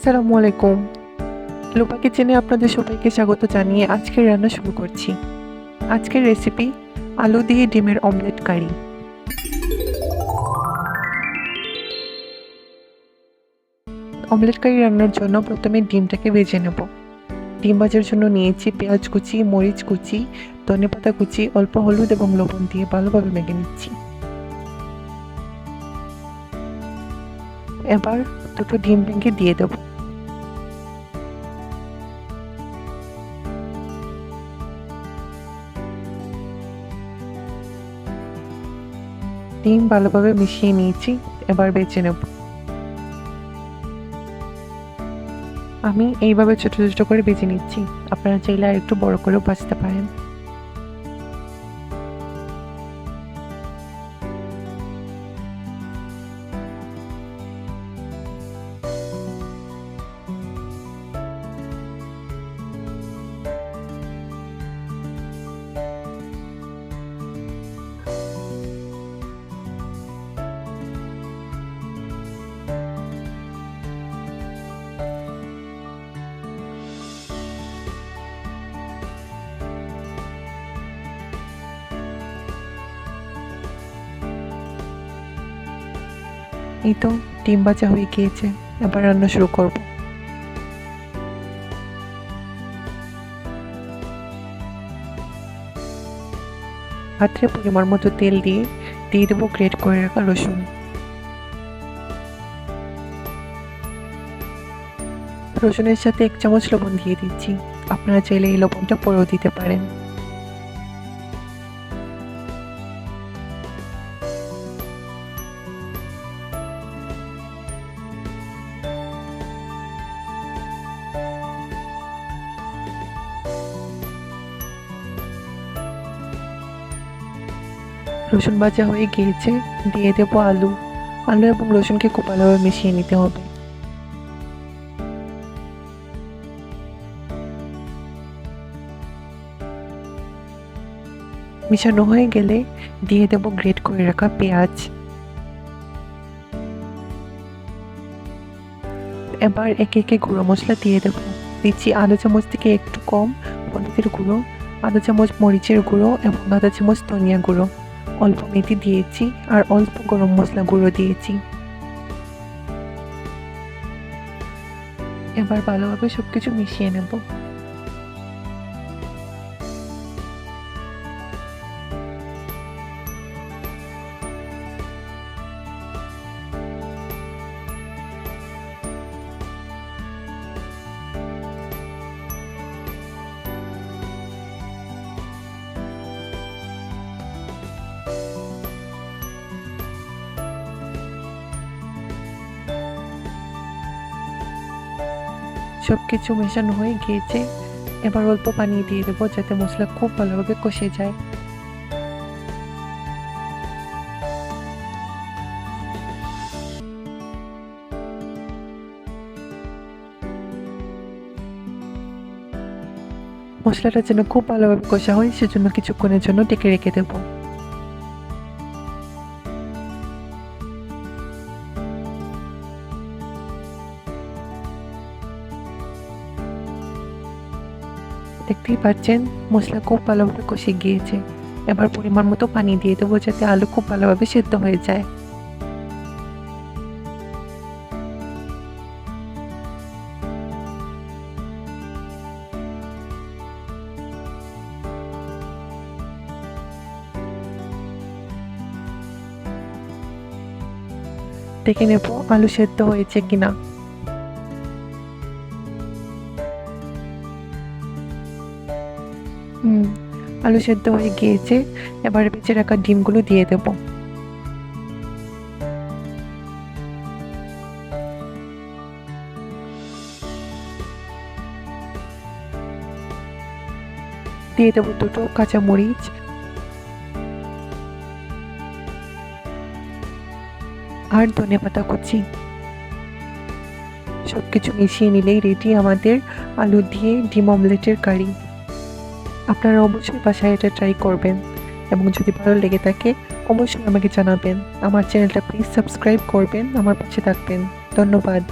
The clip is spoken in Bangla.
আসসালামু আলাইকুম। লোপা কিচেনে আপনাদের সবাইকে স্বাগত জানিয়ে আজকের রান্না শুরু করছি। আজকের রেসিপি আলু দিয়ে ডিমের অমলেট কারি। অমলেট কারি রান্নার জন্য প্রথমে ডিমটাকে ভেজে নেব। ডিম ভাজার জন্য নিয়েছি পেঁয়াজ কুচি, মরিচ কুচি, ধনেপাতা কুচি, অল্প হলুদ এবং লবণ দিয়ে ভালোভাবে মেখে নিচ্ছি। এবার দুটো ডিম ভেঙে দিয়ে দেবো। ডিম ভালোভাবে মিশিয়ে নিয়েছি, এবার বেছে নেব। আমি এইভাবে ছোট ছোট করে বেছে নিচ্ছি, আপনারা চাইলে আর একটু বড় করেও ভাজতে পারেন। এই তো ডিম ভাজা হয়ে গিয়েছে, এবার রান্না শুরু করব। পাত্রে পরিমাণ মতো তেল দিয়ে দেবো গ্রেট করে রাখা রসুন। রসুনের সাথে 1 চামচ লবণ দিয়ে দিচ্ছি, আপনারা চাইলে এই লবণটা পরেও দিতে পারেন। রসুন ভাজা হয়ে গিয়েছে, দিয়ে দেবো আলু। আলু এবং রসুনকে খুব ভালোভাবে মিশিয়ে নিতে হবে। মিশানো হয়ে গেলে দিয়ে দেবো গ্রেট করে রাখা পেঁয়াজ। এবার একে একে গুঁড়ো মশলা দিয়ে দেবো। দিচ্ছি আধা চামচ থেকে একটু কম হলুদের গুঁড়ো, আধা চামচ মরিচের গুঁড়ো এবং আধা চামচ ধনিয়া গুঁড়ো, অল্প মেথি দিয়েছি আর অল্প গরম মশলা গুঁড়ো দিয়েছি। এবার ভালোভাবে সবকিছু মিশিয়ে নেব। সবকিছু মেশানো হয়ে গিয়েছে, এবার অল্প পানি দিয়ে দেবো যাতে মশলা খুব ভালোভাবে কষে যায়। মশলাটা যেন খুব ভালোভাবে কষা হয় সেজন্য কিছুক্ষণের জন্য ঢেকে রেখে দেবো। দেখতেই পাচ্ছেন মশলা খুব ভালোভাবে কষে গিয়েছে। এবার পরিমাণ মতো পানি দিয়ে দেবো যাতে আলু খুব ভালোভাবে সেদ্ধ হয়ে যায়। দেখে নেব আলু সেদ্ধ হয়েছে কিনা। আলু সেদ্ধ হয়ে গিয়েছে, এবার বেঁচে রাখা ডিমগুলো দিয়ে দেব। দিয়ে দেবো দুটো কাঁচামরিচ, আর ধনেপাতা কুচি। সবকিছু মিশিয়ে নিলেই রেডি আমাদের আলু দিয়ে ডিম অমলেটের কারি। আপনারা অবশ্যই বাসায় এটা ট্রাই করবেন এবং যদি ভালো লেগে থাকে অবশ্যই আমাকে জানাবেন। আমার চ্যানেলটা প্লিজ সাবস্ক্রাইব করবেন, আমার পাশে থাকবেন। ধন্যবাদ।